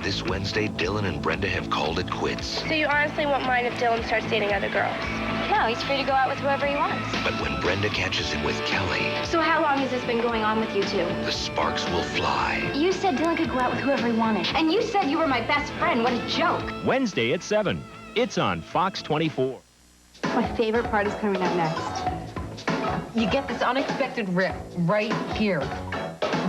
This Wednesday, Dylan and Brenda have called it quits. So you honestly won't mind if Dylan starts dating other girls? No, he's free to go out with whoever he wants. But when Brenda catches him with Kelly... So how long has this been going on with you two? The sparks will fly. You said Dylan could go out with whoever he wanted. And you said you were my best friend. What a joke. Wednesday at 7. It's on Fox 24. My favorite part is coming up next. You get this unexpected rip right here.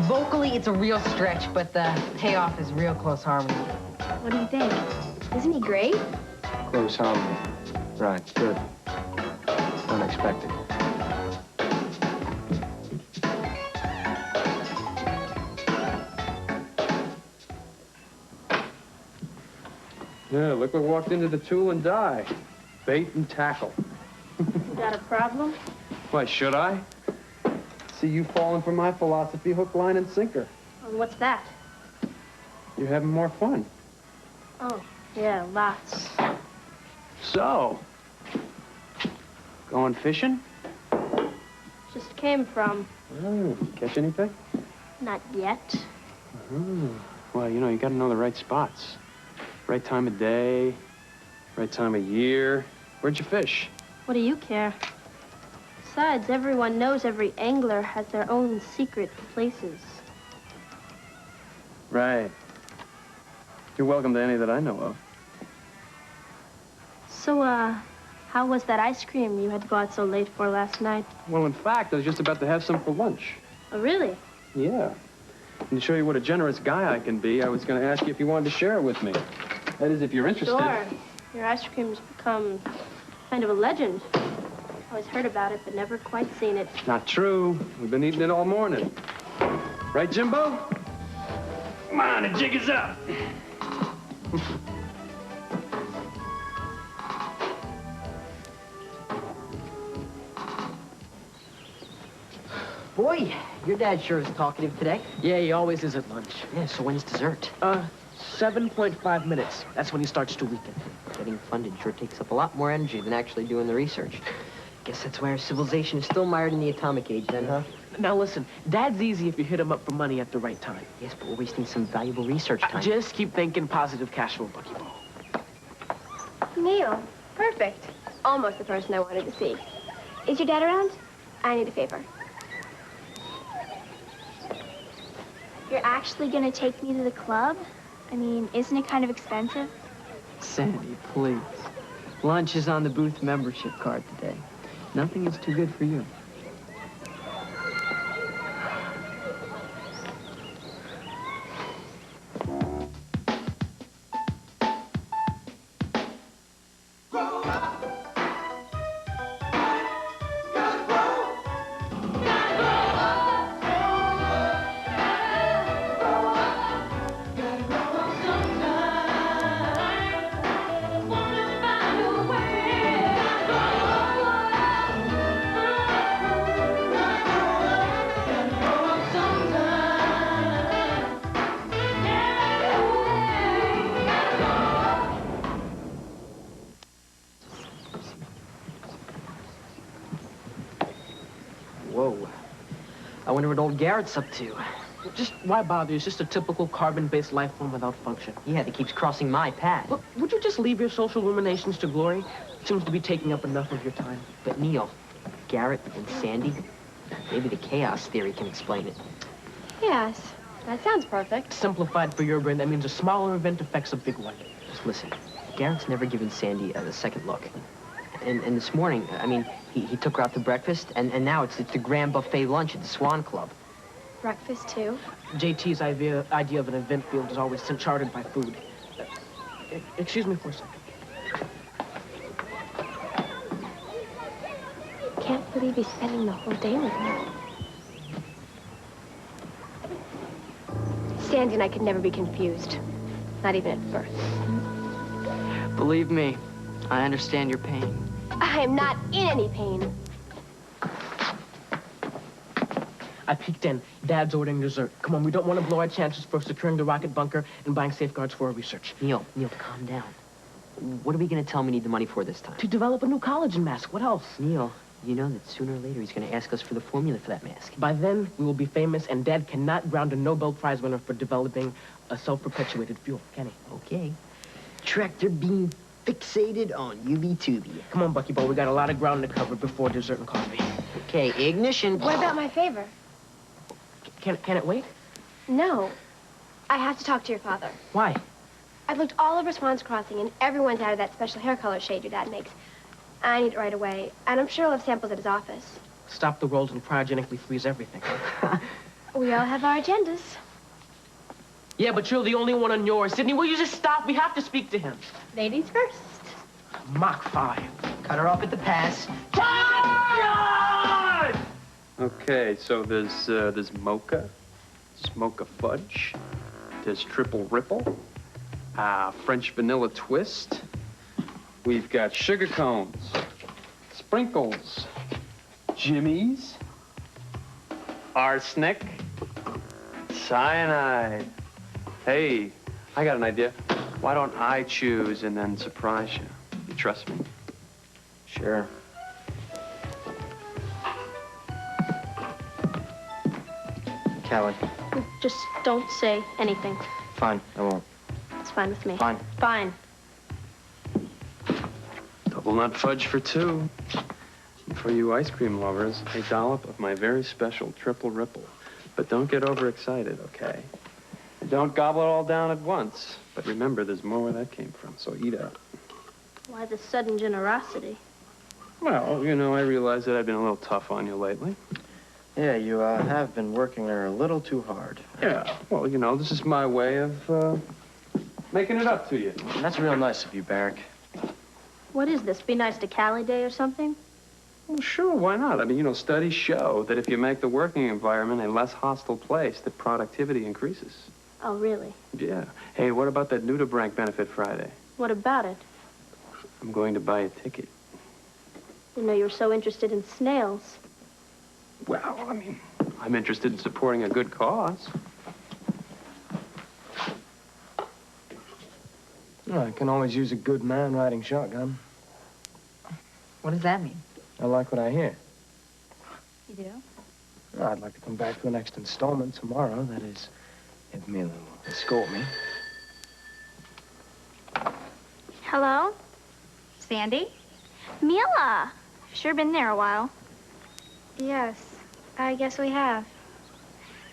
Vocally, it's a real stretch, but the payoff is real close harmony. What do you think? Isn't he great? Close harmony. Right, good. Unexpected. Yeah, look what walked into the tool and die. Bait and tackle. You got a problem? Why, should I? See you falling for my philosophy, hook, line, and sinker. Oh, what's that? You're having more fun. Oh, yeah, lots. So, going fishing? Just came from. Oh, catch anything? Not yet. Oh. Well, you know, you gotta know the right spots. Right time of day, right time of year. Where'd you fish? What do you care? Besides, everyone knows every angler has their own secret places. Right. You're welcome to any that I know of. So, how was that ice cream you had to go out so late for last night? Well, in fact, I was just about to have some for lunch. Oh, really? Yeah. And to show you what a generous guy I can be, I was going to ask you if you wanted to share it with me. That is, if you're interested. Sure. Your ice cream's become kind of a legend. Always heard about it, but never quite seen it. Not true. We've been eating it all morning. Right, Jimbo? Come on, the jig is up. Boy, your dad sure is talkative today. Yeah, he always is at lunch. Yeah, so when's dessert? 7.5 minutes. That's when he starts to weaken. Getting funded sure takes up a lot more energy than actually doing the research. Guess that's why our civilization is still mired in the atomic age then, huh? Now listen, Dad's easy if you hit him up for money at the right time. Yes, but we're wasting some valuable research time. Just keep thinking positive cash flow, Bucky Ball. Neil, perfect. Almost the person I wanted to see. Is your dad around? I need a favor. You're actually gonna take me to the club? I mean, isn't it kind of expensive? Sandy, please. Lunch is on the booth membership card today. Nothing is too good for you. Whoa. I wonder what old Garrett's up to. Just why bother? It's just a typical carbon-based life form without function. Yeah, that keeps crossing my path. Look, would you just leave your social ruminations to Glory? Seems to be taking up enough of your time. But Neil, Garrett and Sandy, maybe the chaos theory can explain it. Yes, that sounds perfect. Simplified for your brain, that means a smaller event affects a big one. Just listen, Garrett's never given Sandy a second look. And this morning, I mean, he took her out to breakfast, and now it's the grand buffet lunch at the Swan Club. Breakfast, too? JT's idea of an event field is always charted by food. Excuse me for a second. Can't believe he's spending the whole day with me. Sandy and I could never be confused. Not even at first. Believe me, I understand your pain. I am not in any pain. I peeked in. Dad's ordering dessert. Come on, we don't want to blow our chances for securing the rocket bunker and buying safeguards for our research. Neil, calm down. What are we going to tell him we need the money for this time? To develop a new college in Mass. What else? Neil, You know that sooner or later he's going to ask us for the formula for that mask. By then, we will be famous, and Dad cannot ground a Nobel Prize winner for developing a self-perpetuated fuel, can he? Okay. Tractor beam fixated on UV-tubie. Come on, Bucky Boy, we got a lot of ground to cover before dessert and coffee. Okay, ignition. What about my favor? Can it wait? No. I have to talk to your father. Why? I've looked all over Swans Crossing, and everyone's out of that special hair color shade your dad makes. I need it right away, and I'm sure he'll have samples at his office. Stop the world and cryogenically freeze everything. We all have our agendas. Yeah, but you're the only one on yours. Sydney, will you just stop? We have to speak to him. Ladies first. Mach 5. Cut her off at the pass. Time! Okay, so there's mocha, there's mocha fudge, there's triple ripple, French vanilla twist. We've got sugar cones, sprinkles, jimmies, arsenic, cyanide. Hey, I got an idea. Why don't I choose and then surprise you? You trust me? Sure. Callie. Just don't say anything. Fine, I won't. It's fine with me. Fine. Fine. Double nut fudge for 2. And for you ice cream lovers, a dollop of my very special triple ripple. But don't get overexcited, okay? Don't gobble it all down at once. But remember, there's more where that came from, so eat up. Why the sudden generosity? Well, you know, I realize that I've been a little tough on you lately. Yeah, you have been working her a little too hard. Yeah, well, you know, this is my way of making it up to you. That's real nice of you, Barrick. What is this? Be nice to Callie Day or something? Well, sure, why not? I mean, you know, studies show that if you make the working environment a less hostile place, that productivity increases. Oh, really? Yeah. Hey, what about that Nudibranch benefit Friday? What about it? I'm going to buy a ticket. Didn't know you were so interested in snails. Well, I mean, I'm interested in supporting a good cause. Oh, I can always use a good man riding shotgun. What does that mean? I like what I hear. You do? Well, I'd like to come back for the next installment tomorrow. That is, if Mila will escort me. Hello? Sandy? Mila! Sure been there a while. Yes, I guess we have.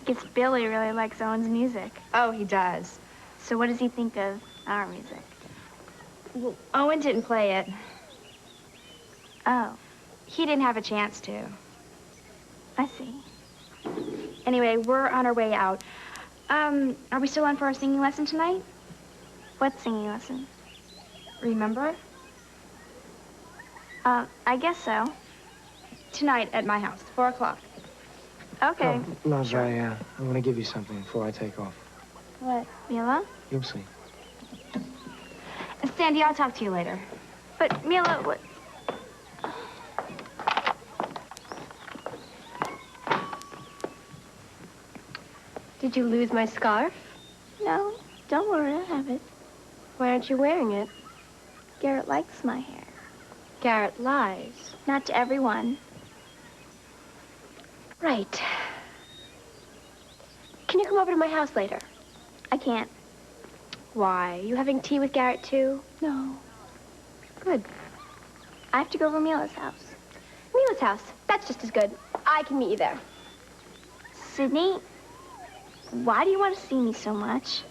I guess Billy really likes Owen's music. Oh, he does. So what does he think of our music? Well, Owen didn't play it. Oh, He didn't have a chance to. I see. Anyway, we're on our way out. Are we still on for our singing lesson tonight? What singing lesson? Remember? I guess so. Tonight at my house, 4 o'clock. Okay. Oh, love, I want to give you something before I take off. What, Mila? You'll see. Sandy, I'll talk to you later. But Mila, what? Did you lose my scarf? No, don't worry, I have it. Why aren't you wearing it? Garrett likes my hair. Garrett lies. Not to everyone. Right. Can you come over to my house later? I can't. Why? You having tea with Garrett, too? No. Good. I have to go over Mila's house. Mila's house. That's just as good. I can meet you there. Sydney, why do you want to see me so much?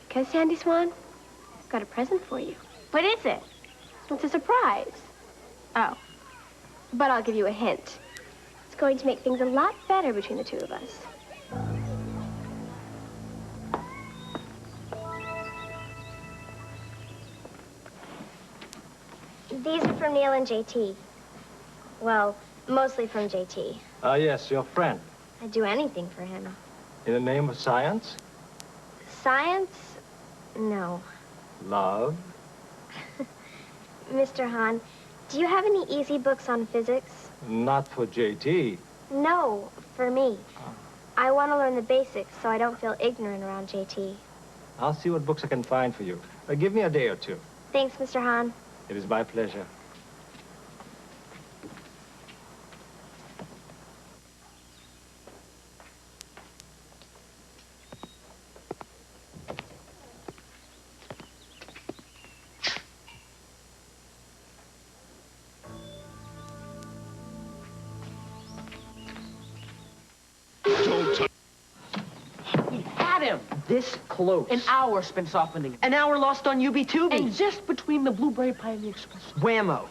Because, Sandy Swan, I've got a present for you. What is it? It's a surprise. Oh. But I'll give you a hint. It's going to make things a lot better between the two of us. These are from Neil and JT. Well, mostly from JT. Ah, yes, your friend. I'd do anything for him. In the name of science? Science? No. Love? Mr. Hahn, do you have any easy books on physics? Not for JT. No, for me. I want to learn the basics so I don't feel ignorant around JT. I'll see what books I can find for you. Give me a day or two. Thanks, Mr. Hahn. It is my pleasure. this close. An hour spent softening. An hour lost on UB2B. And just between the blueberry pie and the express. Whammo.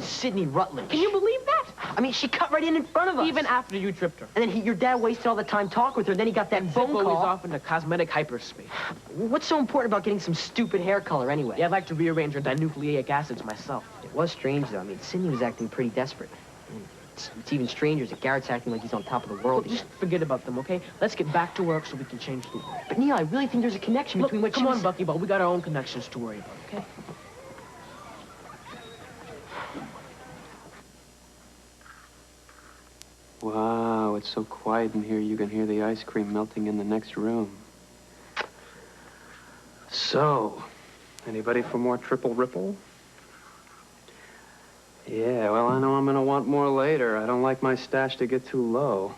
Sydney Rutledge. Can you believe that? I mean, she cut right in front of us. Even after you tripped her. And then your dad wasted all the time talking with her, and then he got that phone Zippo call. is off into cosmetic hyperspace. What's so important about getting some stupid hair color anyway? Yeah, I'd like to rearrange her dinucleic acids myself. It was strange, though. I mean, Sydney was acting pretty desperate. I mean, it's even stranger that Garrett's acting like he's on top of the world. Just forget about them, okay? Let's get back to work so we can change the world. But, Neil, I really think there's a connection between what come on, Bucky, but we got our own connections to worry about, okay? Wow, it's so quiet in here you can hear the ice cream melting in the next room. So, anybody for more triple ripple? Yeah, well, I know I'm gonna want more later. I don't like my stash to get too low.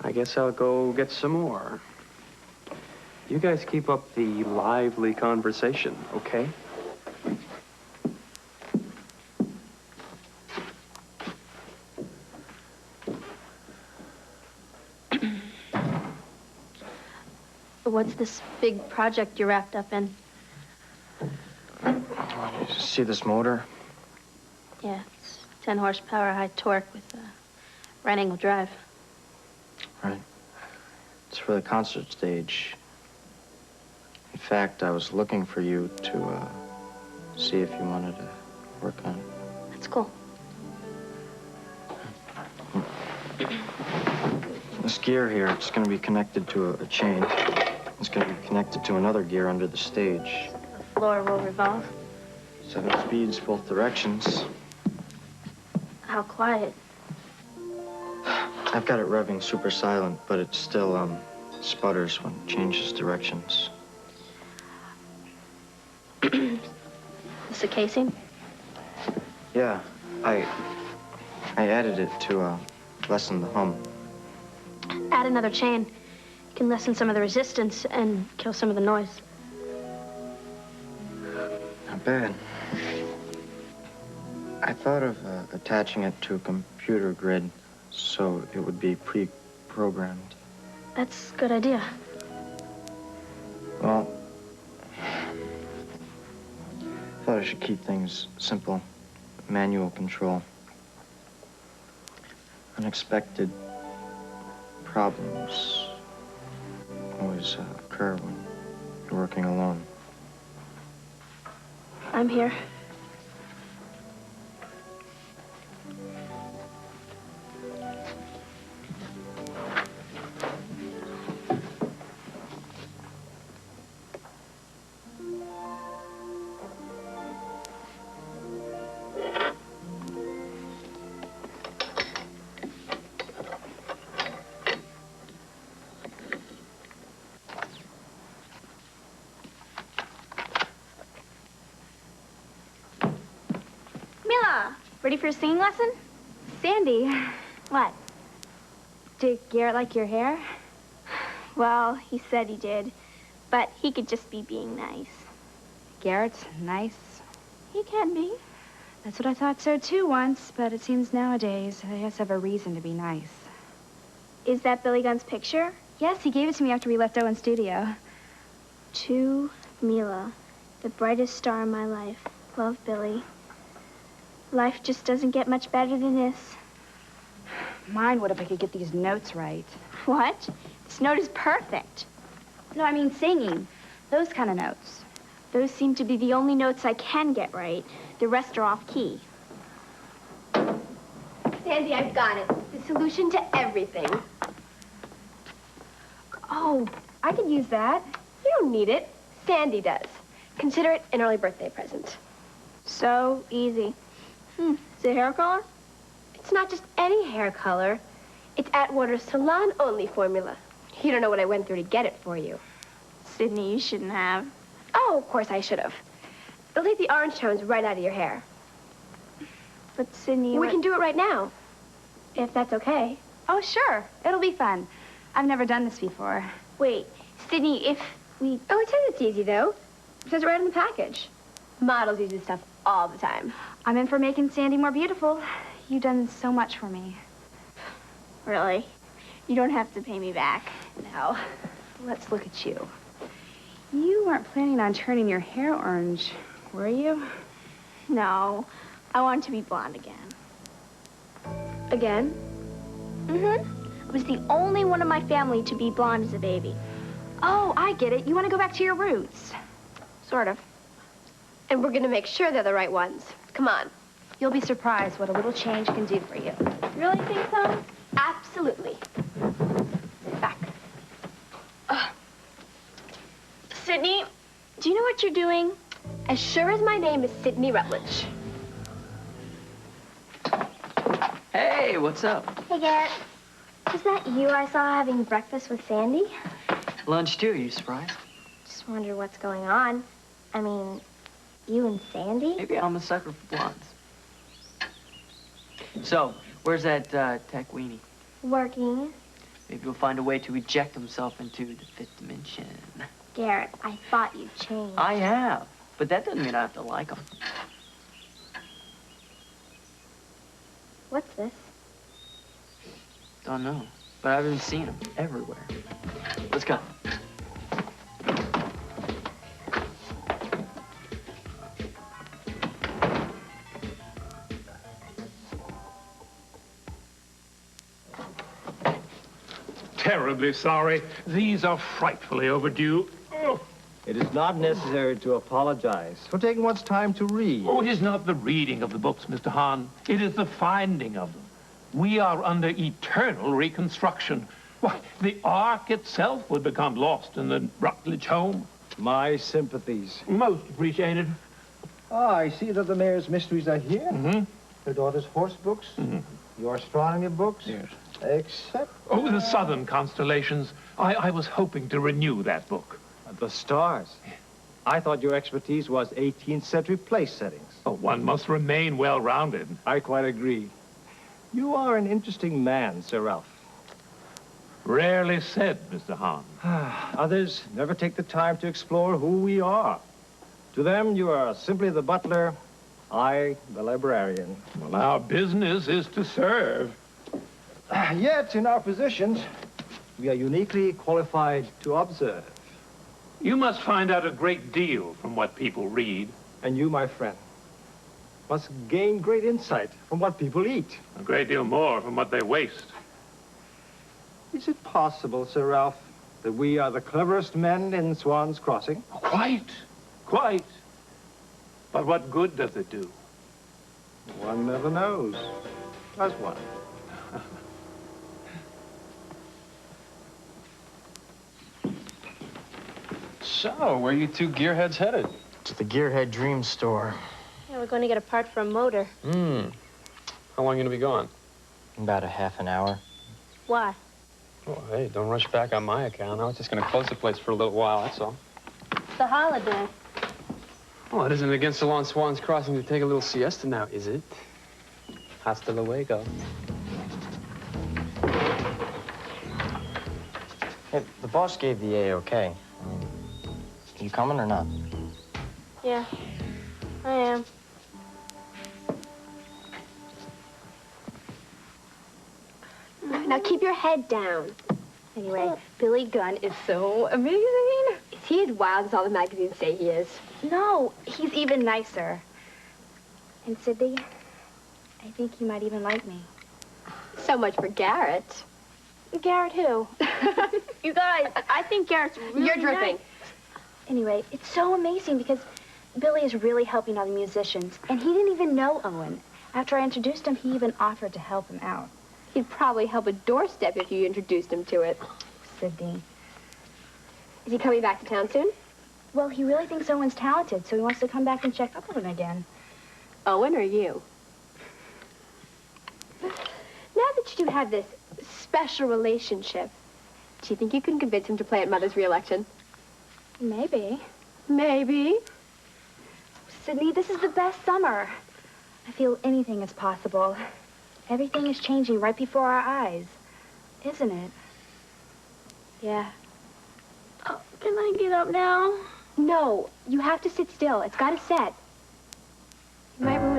I guess I'll go get some more. You guys keep up the lively conversation, okay? What's this big project you're wrapped up in? You see this motor? Yeah, it's 10 horsepower, high torque with a right-angle drive. Right. It's for the concert stage. In fact, I was looking for you to see if you wanted to work on it. That's cool. This gear here, it's going to be connected to a chain. It's going to be connected to another gear under the stage. The floor will revolve. 7 speeds, both directions. How quiet. I've got it revving super silent, but it still sputters when it changes directions. This a casing? Yeah, I added it to lessen the hum. Add another chain. You can lessen some of the resistance and kill some of the noise. Not bad. I thought of attaching it to a computer grid so it would be pre-programmed. That's a good idea. Well, I thought I should keep things simple. Manual control. Unexpected problems always occur when you're working alone. I'm here. Mila, ready for a singing lesson? Sandy. What? Did Garrett like your hair? Well, he said he did, but he could just be being nice. Garrett's nice. He can be. That's what I thought so too once, but it seems nowadays they just have a reason to be nice. Is that Billy Gunn's picture? Yes, he gave it to me after we left Owen's studio. To Mila, the brightest star in my life. Love, Billy. Life just doesn't get much better than this. Mine would if I could get these notes right. What? This note is perfect. No, I mean singing. Those kind of notes. Those seem to be the only notes I can get right. The rest are off key. Sandy, I've got it. The solution to everything. Oh, I could use that. You don't need it. Sandy does. Consider it an early birthday present. So easy. Is it hair color? It's not just any hair color. It's Atwater's salon-only formula. You don't know what I went through to get it for you. Sydney, you shouldn't have. Oh, of course I should have. It'll take the orange tones right out of your hair. But Sydney... We can do it right now, if that's okay. Oh, sure. It'll be fun. I've never done this before. Wait, Sydney, if we... Oh, it says it's easy, though. It says it right in the package. Models use this stuff all the time. I'm in for making Sandy more beautiful. You've done so much for me. Really? You don't have to pay me back. Now, let's look at you. You weren't planning on turning your hair orange, were you? No, I want to be blonde again. Again? Mm-hmm. I was the only one in my family to be blonde as a baby. Oh, I get it. You want to go back to your roots. Sort of. And we're gonna make sure they're the right ones. Come on. You'll be surprised what a little change can do for you. You really think so? Absolutely. Back. Sydney, do you know what you're doing? As sure as my name is Sydney Rutledge. Hey, what's up? Hey, Garrett. Was that you I saw having breakfast with Sandy? Lunch too, you surprised? Just wonder what's going on. I mean, you and Sandy? Maybe I'm a sucker for blondes. So, where's that tech weenie? Working. Maybe he'll find a way to eject himself into the fifth dimension. Garrett, I thought you changed. I have, but that doesn't mean I have to like him. What's this? Don't know, but I've been seeing him everywhere. Let's go. Terribly sorry. These are frightfully overdue. Oh. It is not necessary to apologize for taking one's time to read. Oh, it is not the reading of the books, Mr. Hahn. It is the finding of them. We are under eternal reconstruction. Why, the Ark itself would become lost in the Rutledge home. My sympathies. Most appreciated. Ah, I see that the mayor's mysteries are here. Mm-hmm. Her daughter's horse books. Mm-hmm. Your astronomy books. Yes. Except... Oh, the southern constellations. I was hoping to renew that book. The stars. I thought your expertise was 18th century place settings. Oh, one must remain well-rounded. I quite agree. You are an interesting man, Sir Ralph. Rarely said, Mr. Hahn. Others never take the time to explore who we are. To them, you are simply the butler, I, the librarian. Well, our business is to serve. Yet, in our positions, we are uniquely qualified to observe. You must find out a great deal from what people read. And you, my friend, must gain great insight from what people eat. A great deal more from what they waste. Is it possible, Sir Ralph, that we are the cleverest men in Swans Crossing? Oh, quite. But what good does it do? One never knows. Does one? So, where are you two gearheads headed? To the Gearhead Dream Store. Yeah, we're going to get a part for a motor. How long are you going to be gone? About a half an hour. Why? Oh, hey, don't rush back on my account. I was just going to close the place for a little while, that's all. It's a holiday. Well, it isn't against the law on Swans Crossing to take a little siesta now, is it? Hasta luego. Hey, the boss gave the A-OK. You coming or not? Yeah, I am. Now keep your head down. Anyway, Billy Gunn is so amazing. is he as wild as all the magazines say he is? No, he's even nicer. And Sydney, I think you might even like me. So much for Garrett. Garrett who? You guys, I think Garrett's really You're dripping. nice. Anyway, it's so amazing because Billy is really helping all the musicians. And he didn't even know Owen. After I introduced him, he even offered to help him out. He'd probably help a doorstep if you introduced him to it. Sydney. Is he coming back to town soon? Well, he really thinks Owen's talented, so he wants to come back and check up on him again. Owen or you? Now that you two have this special relationship, do you think you can convince him to play at Mother's re-election? Maybe. Maybe. Sydney, this is the best summer. I feel anything is possible. Everything is changing right before our eyes, isn't it? Yeah. Oh, can I get up now? No, you have to sit still. It's got to set. You might ruin